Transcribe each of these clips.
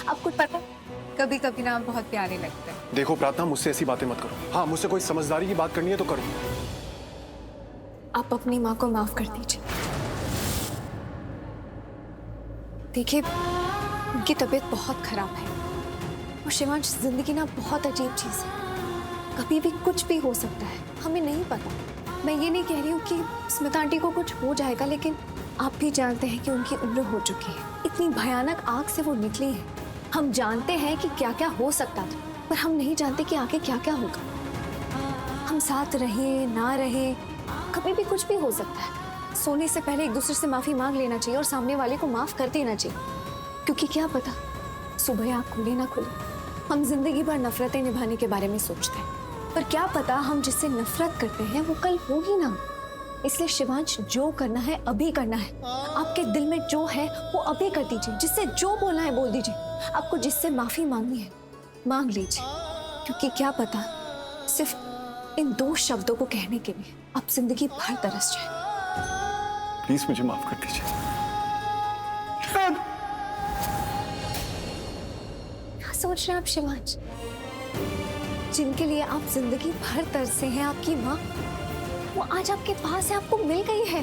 आपको पता, कभी कभी ना आप बहुत प्यारे लगते हैं। देखो प्रार्थना, मुझसे ऐसी बातें मत करो। हाँ, मुझसे कोई समझदारी की बात करनी है तो करो। आप अपनी माँ को माफ कर दीजिए। देखिए, उनकी तबीयत बहुत खराब है और शिवांश, जिंदगी ना बहुत अजीब चीज है, कभी भी कुछ भी हो सकता है, हमें नहीं पता। मैं ये नहीं कह रही हूँ कि स्मिता आंटी को कुछ हो जाएगा, लेकिन आप भी जानते हैं कि उनकी उम्र हो चुकी है, इतनी भयानक आग से वो निकली है। हम जानते हैं कि क्या क्या हो सकता था, पर हम नहीं जानते कि आगे क्या क्या होगा। हम साथ रहे ना रहे, कभी भी कुछ भी हो सकता है। सोने से पहले एक दूसरे से माफी मांग लेना चाहिए और सामने वाले को माफ कर देना चाहिए, क्योंकि क्या पता सुबह आँख खुले ना खुले। हम जिंदगी भर नफरतें निभाने के बारे में सोचते हैं, पर क्या पता हम जिससे नफरत करते हैं वो कल हो ही ना। इसलिए शिवांश, जो करना है अभी करना है। आपके दिल में जो है वो अभी कर दीजिए, जिससे जो बोलना है बोल दीजिए। आपको जिससे माफी मांगनी है मांग लीजिए, क्योंकि क्या पता सिर्फ इन 2 शब्दों को कहने के लिए आप जिंदगी भर तरस जाए। प्लीज मुझे माफ कर दीजिए। क्या सोच रहे हैं आप शिवांश? जिनके लिए आप जिंदगी भर तरसे हैं, आपकी माँ, वो आज आपके पास है, आपको मिल गई है।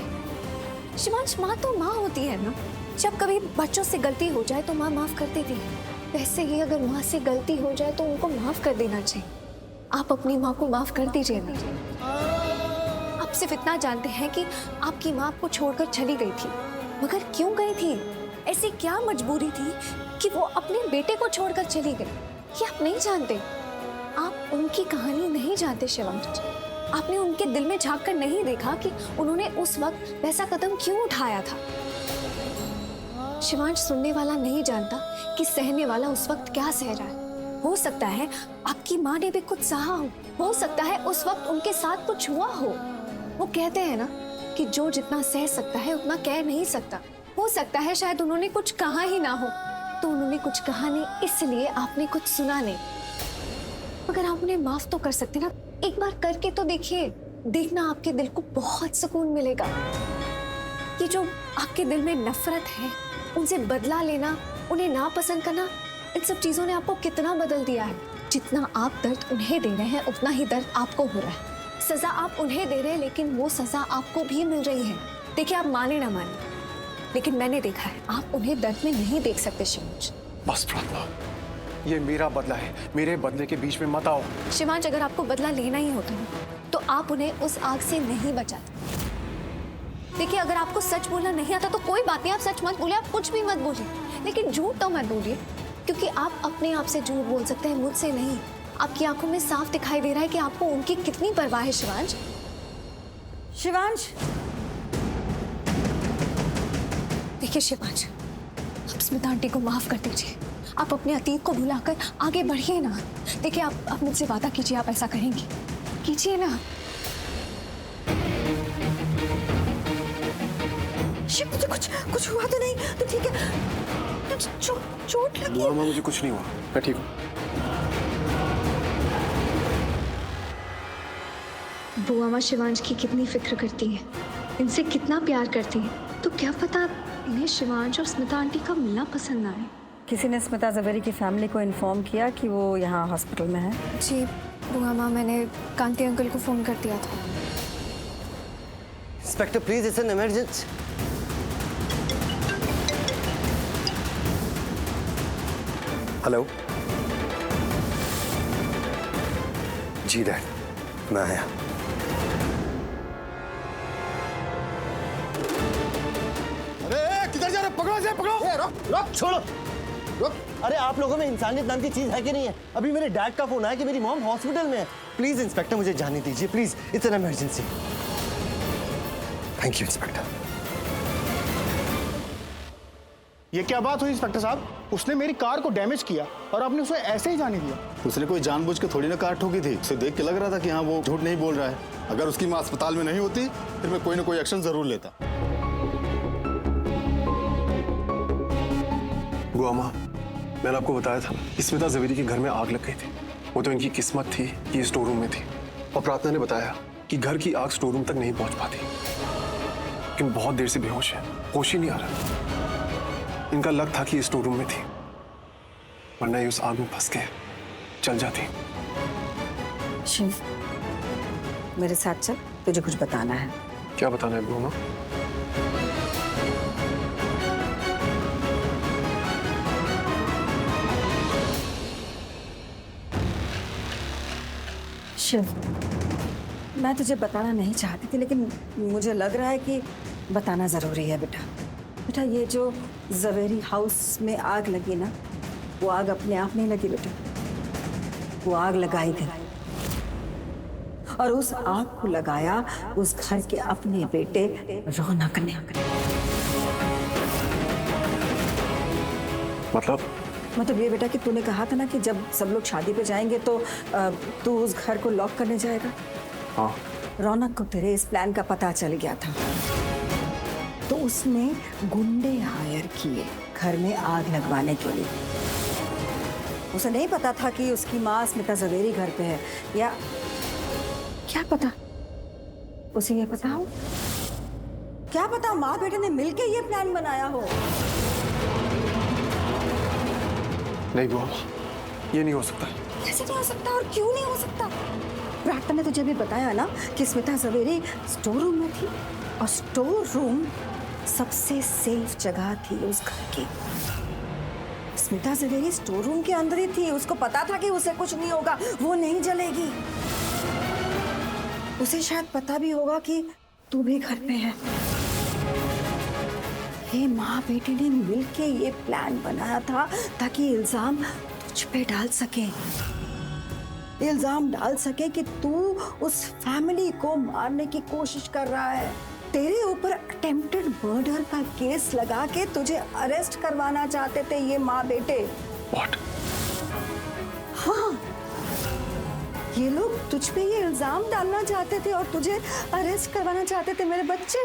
शिवांश, माँ तो माँ होती है ना। जब कभी बच्चों से गलती हो जाए तो माँ माफ कर देती है, वैसे ही अगर माँ से गलती हो जाए तो उनको माफ कर देना चाहिए। आप अपनी माँ को माफ कर दीजिए ना। आप सिर्फ इतना जानते हैं कि आपकी माँ आपको छोड़कर चली गई थी, मगर क्यों गई थी? ऐसी क्या मजबूरी थी कि वो अपने बेटे को छोड़कर चली गई? ये आप नहीं जानते। आप उनकी कहानी नहीं जानते शिवांश। आपने उनके दिल में झांक कर नहीं देखा कि उन्होंने उस वक्त वैसा कदम क्यों उठाया था। शिवांश, सुनने वाला नहीं जानता कि सहने वाला उस वक्त क्या सह रहा है। हो सकता है आपकी माँ ने भी कुछ सहा हो सकता है उस वक्त उनके साथ कुछ हुआ हो। वो कहते हैं ना कि जो जितना सह सकता है उतना कह नहीं सकता। हो सकता है शायद उन्होंने कुछ कहा ही ना हो, तो उन्होंने कुछ कहा नहीं इसलिए आपने कुछ सुना नहीं। अगर आप उन्हें माफ तो कर सकते ना, एक बार करके तो देखिए, देखना आपके दिल को बहुत सुकून मिलेगा। ये जो आपके दिल में नफरत है, उनसे बदला लेना, उन्हें नापसंद करना, इन सब चीजों ने आपको कितना बदल दिया है। जितना आप दर्द उन्हें दे रहे हैं उतना ही दर्द आपको हो रहा है। सजा आप उन्हें दे रहे हैं, लेकिन वो सजा आपको भी मिल रही है। देखिए, आप माने ना माने, लेकिन मैंने देखा है आप उन्हें दर्द में नहीं देख सकते शिवांश। बस प्रार्थना, ये मेरा बदला है, मेरे बदले के बीच में मत आओ। शिवांश, अगर आपको बदला लेना ही होता ना, तो आप उन्हें उस आग से नहीं बचाते। देखिए, अगर आपको सच बोलना नहीं आता तो कोई बात नहीं, आप सच मत बोलिए, आप कुछ भी मत बोलिए, लेकिन झूठ तो मत बोलिए, क्योंकि आप अपने आप से झूठ बोल सकते हैं, मुझसे नहीं। आपकी आंखों में साफ दिखाई दे रहा है कि आपको उनकी कितनी परवाह है शिवांश। शिवांश, देखिए शिवांश, आप स्मिता आंटी को माफ कर दीजिए। आप अपने अतीत को भुलाकर आगे बढ़िए ना। देखिए, आप मुझसे वादा कीजिए, आप ऐसा करेंगी, कीजिए ना। शिव, तुझे कुछ हुआ तो नहीं? तो ठीक है? तुझे चोट लगी है? मुझे कुछ नहीं हुआ, मैं ठीक हूँ। बुआ माँ शिवांश की कितनी फिक्र करती है, इनसे कितना प्यार करती है, तो क्या पता इन्हें शिवांश और स्मिता आंटी का मिलना पसंद ना आए। किसी ने स्मिता जवेरी की फैमिली को इन्फॉर्म किया कि वो यहाँ हॉस्पिटल में है? जी बुआ माँ, मैंने कांति अंकल को फोन कर दिया था। Inspector please, it's an emergency. Hello ji dad, मैं आया। अरे किधर जा रहे? पकड़ो इसे, पकड़ो। रुक, छोड़ो, रुक। अरे आप लोगों में इंसानियत नाम की चीज है कि नहीं है? अभी मेरे डैड का फोन आया कि मेरी मॉम हॉस्पिटल में है। प्लीज इंस्पेक्टर, मुझे जाने दीजिए please, it's an emergency. Thank you inspector. ये क्या बात हुई इंस्पेक्टर साहब? उसने मेरी कार को डैमेज किया और आपने उसे ऐसे ही जाने दिया? उसने कोई जानबूझ के थोड़ी ना कार ठोकी थी। उसे देख के लग रहा था कि हाँ वो झूठ नहीं बोल रहा है। अगर उसकी माँ अस्पताल में नहीं होती फिर मैं कोई ना कोई एक्शन जरूर लेता। बुआ माँ, मैंने आपको बताया था कि स्मिता जवेरी के घर में आग लग गई थी। वो तो इनकी किस्मत थी कि स्टोर रूम में थी। और प्रार्थना ने बताया कि घर की आग स्टोर रूम तक नहीं पहुंच पाती, लेकिन बहुत देर से बेहोश है, होश ही नहीं आ रहा। इनका लक था कि स्टोर रूम में थी। वरना ये उस आग में फंस के चल जाती। शिव, मेरे साथ चल, तुझे कुछ बताना है। क्या बताना है ब्रूनो? शिव, मैं तुझे बताना नहीं चाहती थी, लेकिन मुझे लग रहा है कि बताना ज़रूरी है बेटा। बेटा, ये जो जवेरी हाउस में आग लगी ना, वो आग अपने आप नहीं लगी बेटा, वो आग लगाई गई, और उस आग को लगाया उस घर के अपने बेटे रौनक ने। मतलब ये बेटा कि तूने कहा था ना कि जब सब लोग शादी पे जाएंगे तो तू उस घर को लॉक करने जाएगा। हाँ। रौनक को तेरे इस प्लान का पता चल गया था, तो उसने गुंडे हायर किए घर में आग लगवाने के लिए। उसे नहीं पता था कि उसकी माँ स्मिता जवेरी घर पे है, या क्या पता? उसे ये पता हो? क्या पता माँ बेटे ने मिलके ये प्लान बनाया हो? नहीं बुआ, ये नहीं हो सकता। कैसे नहीं हो सकता, और क्यों नहीं हो सकता? प्रार्थना ने तुझे भी बताया ना कि स्मिता जवेरी स्टोर रूम में थी, और स्टोर रूम सबसे सेफ जगह थी उस घर की। स्मिता जवेरी स्टोर रूम के अंदर ही थी, उसको पता था कि उसे कुछ नहीं होगा, वो नहीं जलेगी। उसे शायद पता भी होगा कि तू भी घर पे है। ये माँ बेटे ने मिलके ये प्लान बनाया था ताकि इल्जाम तुझ पे डाल सके, इल्जाम डाल सके कि तू उस फैमिली को मारने की कोशिश कर रहा है। तेरे ऊपर अटेम्प्टेड मर्डर का केस लगा के तुझे अरेस्ट करवाना चाहते थे ये माँ बेटे। What? हाँ, ये लोग तुझ पे ये इल्जाम डालना चाहते थे और तुझे अरेस्ट करवाना चाहते थे मेरे बच्चे।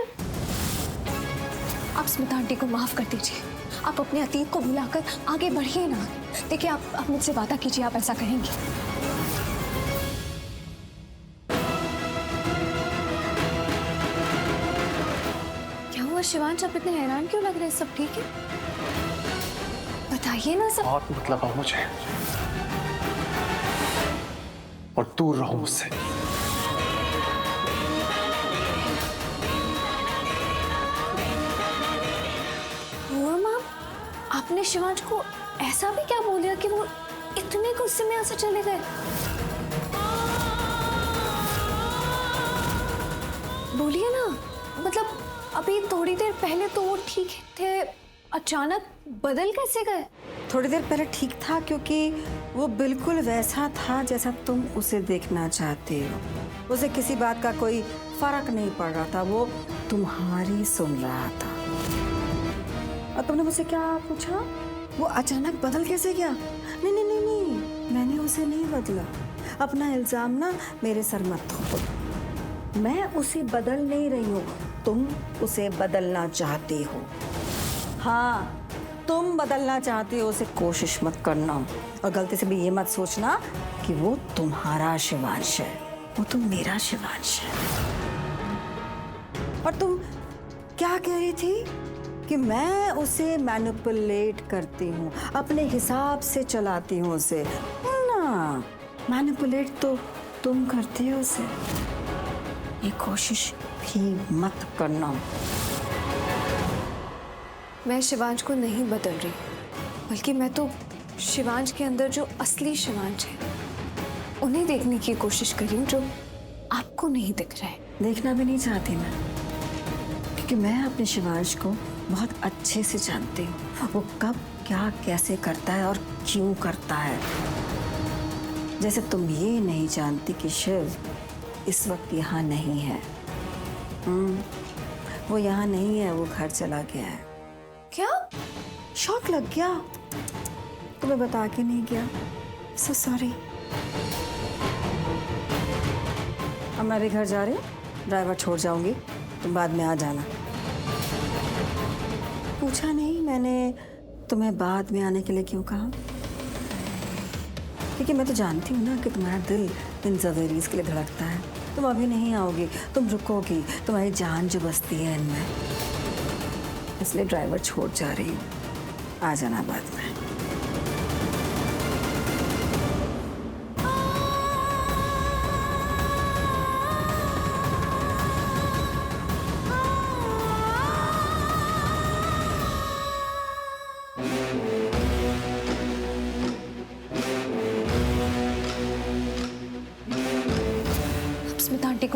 आप स्मिता आंटी को माफ कर दीजिए, आप अपने अतीत को भुलाकर आगे बढ़िए ना। देखिए, आप मुझसे वादा कीजिए आप ऐसा करेंगे। क्या हुआ शिवांश, आप इतने हैरान क्यों लग रहे हैं? सब ठीक है? बताइए ना सब। बहुत मतलब है मुझे, और दूर रहो मुझसे। आपने शिवांश को ऐसा भी क्या बोल दिया कि वो इतने गुस्से में ऐसे चले गए? बोलिए ना, मतलब अभी थोड़ी देर पहले तो वो ठीक थे, अचानक बदल कैसे गए? थोड़ी देर पहले ठीक था क्योंकि वो बिल्कुल वैसा था जैसा तुम उसे देखना चाहते हो। उसे किसी बात का कोई फर्क नहीं पड़ रहा था, वो तुम्हारी सुन रहा था। और तुमने मुझसे क्या पूछा? वो अचानक बदल कैसे गया? नहीं नहीं नहीं नहीं, मैंने उसे नहीं बदला। अपना इल्जाम ना मेरे सर मत थोपो। मैं उसे बदल नहीं रही हूँ, तुम उसे बदलना चाहते हो। हाँ, तुम बदलना चाहते हो उसे, कोशिश मत करना। और गलती से भी ये मत सोचना कि वो तुम्हारा शिवांश है, वो तो मेरा शिवांश है। और तुम क्या कह रही थी कि मैं उसे मैनिपुलेट करती हूँ, अपने हिसाब से चलाती हूँ उसे। ना, मैनिपुलेट तो तुम करती हो उसे। ये कोशिश भी मत करना। मैं शिवांश को नहीं बदल रही, बल्कि मैं तो शिवांश के अंदर जो असली शिवांश है उन्हें देखने की कोशिश कर रही हूँ, जो आपको नहीं दिख रहा है। देखना भी नहीं चाहती मैं, क्योंकि मैं अपने शिवांश को बहुत अच्छे से जानती हूँ। वो कब क्या कैसे करता है और क्यों करता है। जैसे तुम ये नहीं जानती कि शिव इस वक्त यहाँ नहीं है। वो यहाँ नहीं है, वो घर चला गया है। क्या? शॉक लग गया? तुम्हें बता के नहीं गया? So sorry. अब मैं भी घर जा रही हूँ, ड्राइवर छोड़ जाऊंगी, तुम बाद में आ जाना। पूछा नहीं मैंने तुम्हें बाद में आने के लिए क्यों कहा, क्योंकि मैं तो जानती हूँ ना कि तुम्हारा दिल इन जवेरीज के लिए धड़कता है। तुम अभी नहीं आओगी, तुम रुकोगी, तुम्हारी जान जो बसती है इनमें, इसलिए ड्राइवर छोड़ जा रही हूँ। आ जाना बाद में।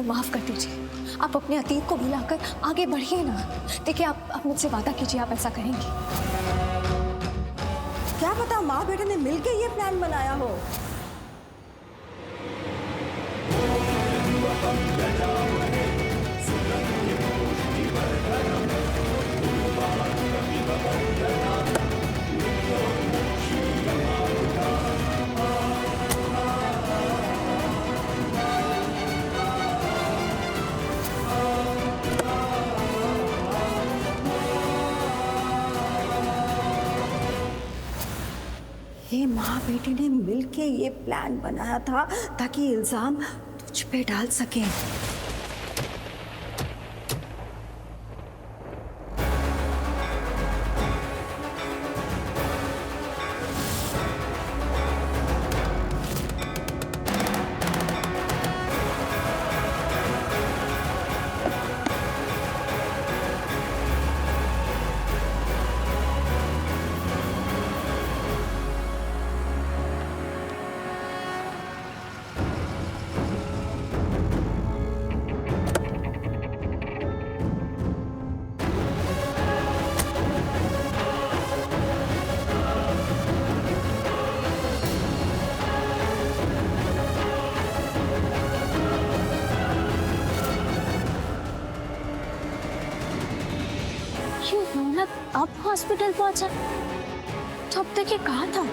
माफ कर दीजिए। आप अपने अतीत को भुलाकर आगे बढ़िए ना। देखिए, आप मुझसे वादा कीजिए आप ऐसा करेंगे। क्या पता माँ बेटे ने मिलके ये प्लान बनाया हो। ये माँ बेटी ने मिलके ये प्लान बनाया था ताकि इल्जाम तुझ पे डाल सके। क्यों रौनक अब हॉस्पिटल पहुंचा? तो अब तक ये कहा था?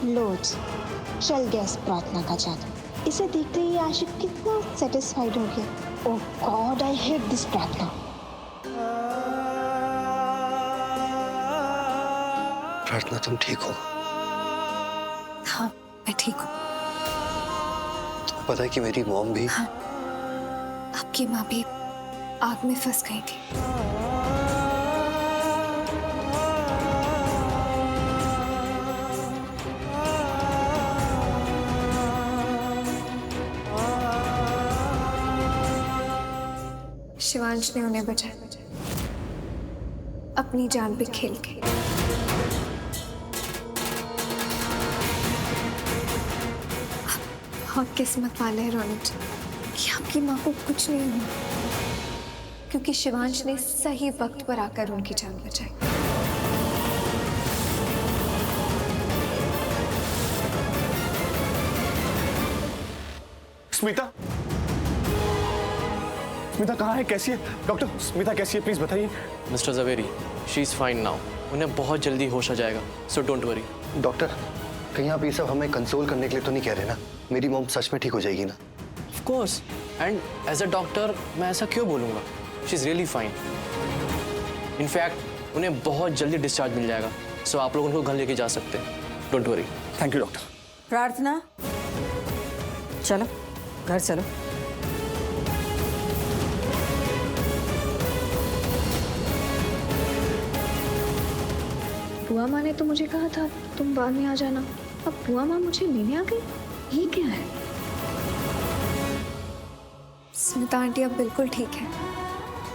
लोड्स चल गया इस प्रार्थना का जादू। इसे देखते ही आशिक कितना सेटिस्फाइड हो गया। ओह गॉड, आई हेट दिस प्रार्थना। प्रार्थना तुम ठीक हो? हाँ, मैं ठीक हूँ। तुम्हें पता है कि मेरी मॉम भी हाँ, आपकी माँ भी आग में फंस गई थी। शिवांश ने उन्हें बचाया अपनी जान पे खेल के। आप बहुत किस्मत वाले हैं रौनक जी कि आपकी माँ को कुछ नहीं हुआ, क्योंकि शिवांश ने सही वक्त पर आकर उनकी जान बचाई। स्मिता, स्मिता कहाँ है? कैसी है? डॉक्टर, स्मिता कैसी है? प्लीज बताइए। Mister Javeri, she is fine now. उन्हें बहुत जल्दी होश आ जाएगा, सो डोंट वरी। डॉक्टर, कहीं आप ये सब हमें कंसोल करने के लिए तो नहीं कह रहे ना? मेरी मॉम सच में ठीक हो जाएगी ना? Of course, and as a doctor मैं ऐसा क्यों बोलूँगा? She is really fine. In fact उन्हें बहुत जल्दी डिस्चार्ज मिल जाएगा, सो आप लोग उनको घर लेके जा सकते हैं। Don't worry. Thank you doctor. प्रार्थना, चलो घर चलो। बुआ माँ ने तो मुझे कहा था तुम बाद में आ जाना। अब बुआ माँ मुझे लेने आ गई, ये क्या है? स्मिता आंटी अब बिल्कुल ठीक है।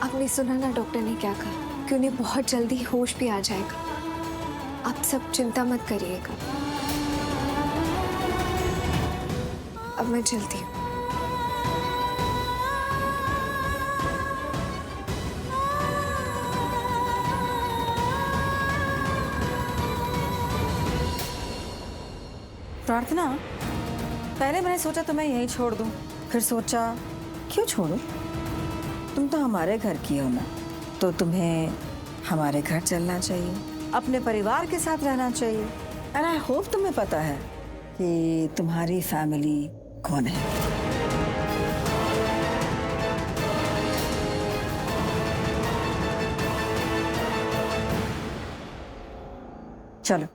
आपने सुना ना डॉक्टर ने क्या कहा कि उन्हें बहुत जल्दी होश भी आ जाएगा। आप सब चिंता मत करिएगा। अब मैं चलती हूँ। प्रार्थना, पहले मैंने सोचा तुम्हें यहीं छोड़ दूं, फिर सोचा क्यों छोड़ूं? तुम तो हमारे घर की हो ना, तो तुम्हें हमारे घर चलना चाहिए, अपने परिवार के साथ रहना चाहिए। एंड आई होप तुम्हें पता है कि तुम्हारी फैमिली कौन है। चलो।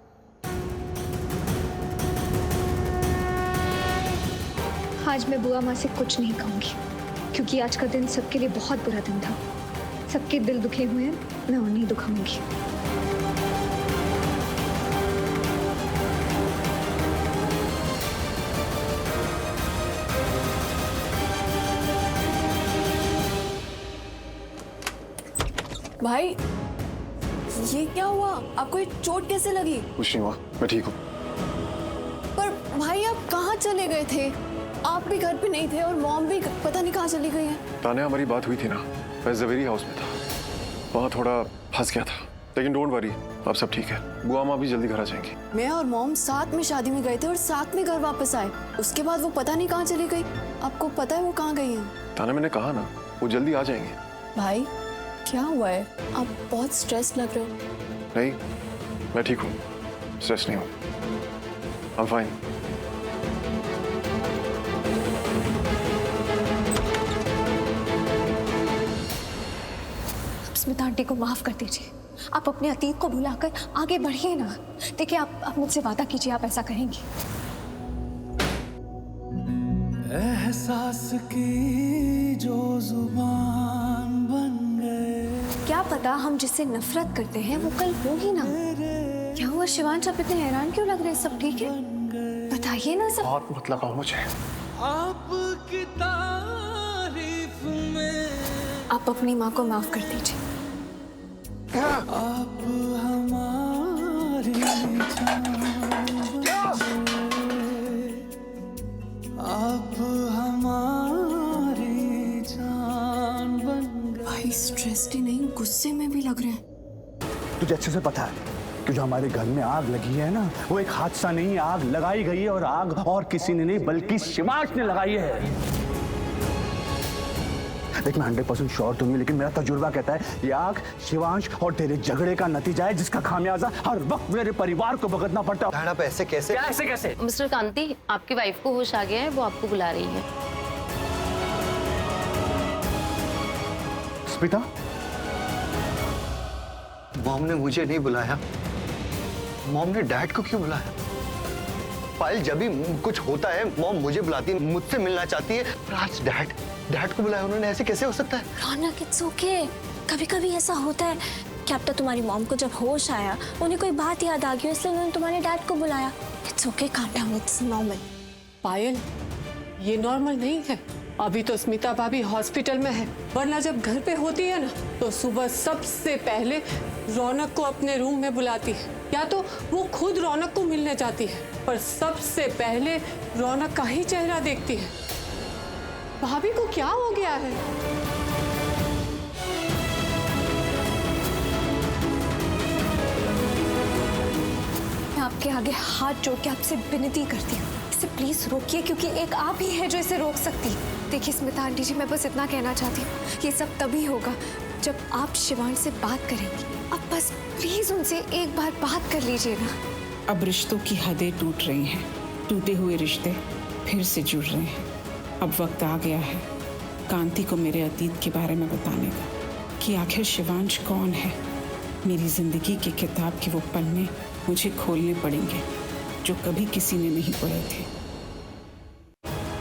आज मैं बुआ माँ से कुछ नहीं कहूंगी। क्योंकि आज का दिन सबके लिए बहुत बुरा दिन था। सबके दिल दुखे हुए हैं, मैं उन्हें दुखाऊंगी। भाई ये क्या हुआ? आपको ये चोट कैसे लगी? कुछ नहीं हुआ, मैं ठीक हूँ। पर भाई आप कहाँ चले गए थे? आप भी घर पे नहीं थे और मॉम भी पता नहीं कहाँ चली गई है। तान्या, हमारी बात हुई थी ना, मैं जवेरी हाउस में था, वहाँ थोड़ा फंस गया था, लेकिन डोंट वरी, अब सब ठीक है। बुआ माँ भी जल्दी घर आ जाएंगी। मैं और मॉम साथ में शादी में गए थे और साथ में घर वापस आए। उसके बाद वो पता नहीं कहाँ चली गई। आपको पता है वो कहाँ गई है? तान्या, मैंने कहा ना, वो जल्दी आ जाएंगे। भाई क्या हुआ है? आप बहुत स्ट्रेस लग रहे हो। नहीं, मैं ठीक हूँ, स्ट्रेस नहीं हूँ, I am fine. Smita aunty को माफ कर दीजिए। आप अपने अतीत को भुलाकर आगे बढ़िए ना। देखिए, आप मुझसे वादा कीजिए, आप ऐसा करेंगी। एहसास की जो जुबान बन गए। क्या पता हम जिससे नफरत करते हैं वो कल हो ही ना। क्या हुआ शिवांश, आप इतने हैरान क्यों लग रहे हैं? सब ठीक है? बताइए ना सब। बहुत मत लगाओ मुझे। आपकी तारीफ में आप अपनी माँ को माफ कर दीजिए। आप हमारी आप हमारी जान बन गए। भाई स्ट्रेस्ड ही नहीं, गुस्से में भी लग रहे हैं। तुझे अच्छे से पता है कि जो हमारे घर में आग लगी है ना, वो एक हादसा नहीं है, आग लगाई गई है। और आग और किसी ने नहीं बल्कि शिवांश ने लगाई है। देख, मैं 100% श्योर तो नहीं, लेकिन मेरा तजुर्बा कहता है ये आग शिवांश और तेरे झगड़े का नतीजा है, जिसका खामियाजा हर वक्त मेरे परिवार को भुगतना पड़ता है। आप ऐसे कैसे? कैसे कैसे? मिस्टर कांति, आपकी वाइफ को होश आ गया है, वो आपको बुला रही है। स्मिता, मॉम ने मुझे नहीं बुलाया, मॉम ने डैड को क्यों बुलाया? पायल, जब भी कुछ होता है मॉम मुझे बुलाती है, मुझसे मिलना चाहती है, पर आज डैड को बुलाया उन्होंने, ऐसे कैसे हो सकता है? रौनक, इट्स ओके। कभी कभी ऐसा होता है। क्या अब तक तुम्हारी मॉम को जब होश आया, उन्हें कोई बात याद आ गई, इसलिए उन्होंने तुम्हारे डैड को बुलाया। It's okay, calm down, it's normal. Payal, ये नॉर्मल नहीं है। अभी तो स्मिता भाभी हॉस्पिटल में है, वरना जब घर पे होती है ना तो सुबह सबसे पहले रौनक को अपने रूम में बुलाती है, या तो वो खुद रौनक को मिलने जाती है, पर सबसे पहले रौनक का ही चेहरा देखती है। भाभी को क्या हो गया है? मैं आपके आगे हाथ जोड़ के आपसे विनती करती हूँ, इसे प्लीज रोकिए, क्योंकि एक आप ही है जो इसे रोक सकती है। देखिए स्मिता आंटी जी, मैं बस इतना कहना चाहती हूँ, ये सब तभी होगा जब आप शिवांश से बात करेंगी। अब बस प्लीज उनसे एक बार बात कर लीजिए ना। अब रिश्तों की हदें टूट रही हैं, टूटे हुए रिश्ते फिर से जुड़ रहे हैं। अब वक्त आ गया है कांति को मेरे अतीत के बारे में बताने का, कि आखिर शिवांश कौन है। मेरी जिंदगी की किताब के वो पन्ने मुझे खोलने पड़ेंगे जो कभी किसी ने नहीं पढ़े थे।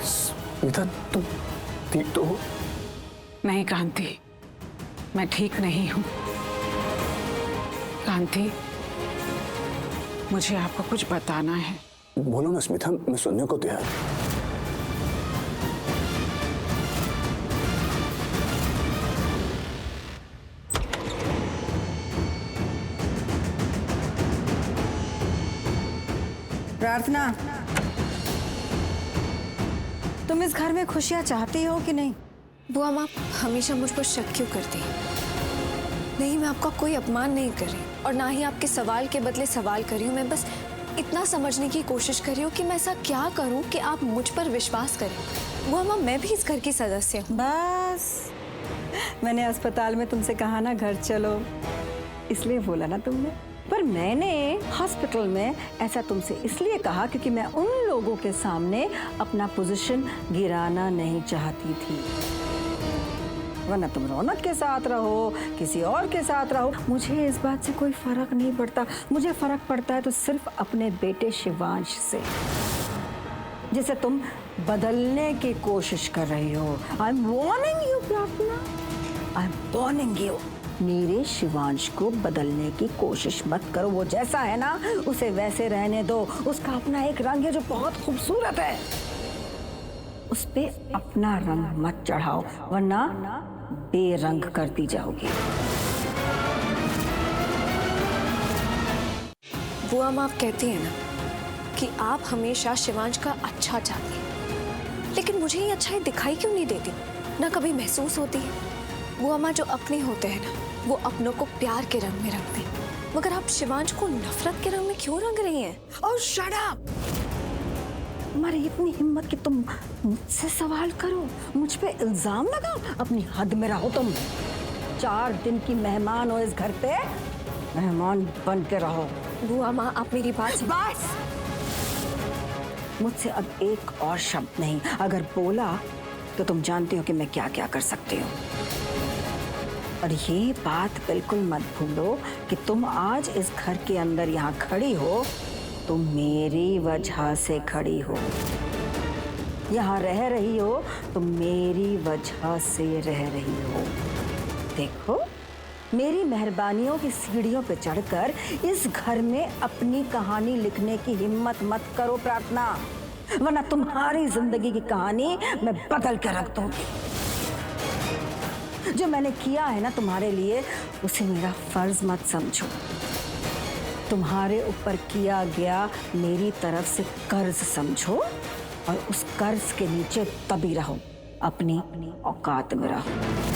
स्मिता, तुम ठीक तो हो? नहीं कांति, मैं ठीक नहीं हूँ। कांति, मुझे आपको कुछ बताना है। बोलो ना स्मिता, मैं सुनने को तैयार। प्रार्थना, तुम इस घर में खुशियां चाहती हो कि नहीं? बुआ माँ हमेशा मुझ पर शक क्यों करती है? नहीं, मैं आपका कोई अपमान नहीं कर रही और ना ही आपके सवाल के बदले सवाल कर रही हूँ। मैं बस इतना समझने की कोशिश कर रही हूँ कि मैं ऐसा क्या करूँ कि आप मुझ पर विश्वास करें। बुआ माँ, मैं भी इस घर की सदस्य हूँ। बस, मैंने अस्पताल में तुमसे कहा ना घर चलो, इसलिए बोला ना तुमने। पर मैंने हॉस्पिटल में ऐसा तुमसे इसलिए कहा क्योंकि मैं उन लोगों के सामने अपना पोजीशन गिराना नहीं चाहती थी। वरना तुम रौनक के साथ रहो, किसी और के साथ रहो, मुझे इस बात से कोई फर्क नहीं पड़ता। मुझे फर्क पड़ता है तो सिर्फ अपने बेटे शिवांश से। जिसे तुम बदलने की कोशिश कर रही हो। आई एम वार्निंग यू प्रार्थना, आई एम वार्निंग यू। मेरे शिवांश को बदलने की कोशिश मत करो। वो जैसा है ना उसे वैसे रहने दो। उसका अपना एक रंग है जो बहुत खूबसूरत है, उस पे अपना रंग मत चढ़ाओ वरना बेरंग करती जाओगी। बुआ माँ, आप कहती हैं ना कि आप हमेशा शिवांश का अच्छा चाहती हैं, लेकिन मुझे ये अच्छाई दिखाई क्यों नहीं देती, ना कभी महसूस होती है। बुआ माँ, जो अपने होते हैं ना वो अपनों को प्यार के रंग में रखते हैं, मगर आप शिवांश को नफरत के रंग में क्यों रंग रही हैं? और शट अप! तुम्हारी इतनी हिम्मत कि तुम मुझसे सवाल करो, मुझ पे इल्जाम लगाओ। अपनी हद में रहो तुम। 4 दिन की मेहमान हो इस घर पे, मेहमान बन के रहो। बुआ माँ, आप मेरी बात बस! मुझसे अब एक और शब्द नहीं, अगर बोला तो तुम जानती हो कि मैं क्या क्या कर सकती हूँ। और ये बात बिल्कुल मत भूलो कि तुम आज इस घर के अंदर यहाँ खड़ी हो, तुम मेरी वजह से खड़ी हो। यहाँ रह रही हो तुम मेरी वजह से रह रही हो। देखो, मेरी मेहरबानियों की सीढ़ियों पे चढ़कर इस घर में अपनी कहानी लिखने की हिम्मत मत करो प्रार्थना, वरना तुम्हारी जिंदगी की कहानी मैं बदल के रख दूंगी। जो मैंने किया है ना तुम्हारे लिए, उसे मेरा फर्ज मत समझो। तुम्हारे ऊपर किया गया मेरी तरफ से कर्ज समझो, और उस कर्ज के नीचे तभी रहो, अपनी औकात में रहो।